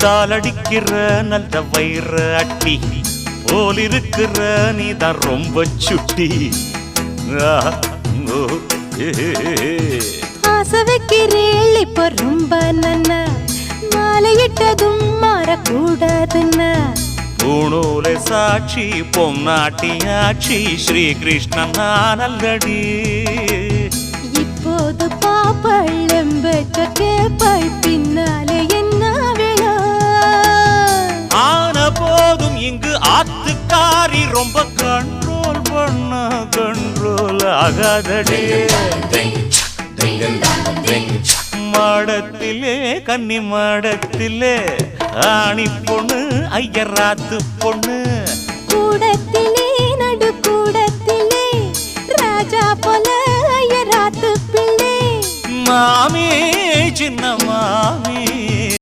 டாலடிக்கிற நல்ல வயிற அட்டி போல் இருக்கிற நீதான் ரொம்ப சுட்டி. ஆசை வைக்கிறேள் இப்ப ரொம்ப நன்னா மாலையிட்டதும் மாறக்கூடாதுன்னா பூணூலை சாட்சி பொன்னாட்டியாட்சி ஸ்ரீகிருஷ்ணன் நல்லடி. இப்போது பாப்பள் எம்பெற்ற கேப்பள் பின்னாலே என்ன வேணா ஆன போதும் இங்கு ஆத்துக்காரி ரொம்ப கண்ட்ரோல் பண்ண கண்ட்ரோல் ஆகாதடி. மாடத்திலே கன்னி மாடத்திலே ஆணி பொண்ணு ஐயராத்து பொண்ணு கூடத்திலே நடு கூடத்திலே ராஜா போல ஐயராத்து பிள்ளை மாமி சின்ன மாமி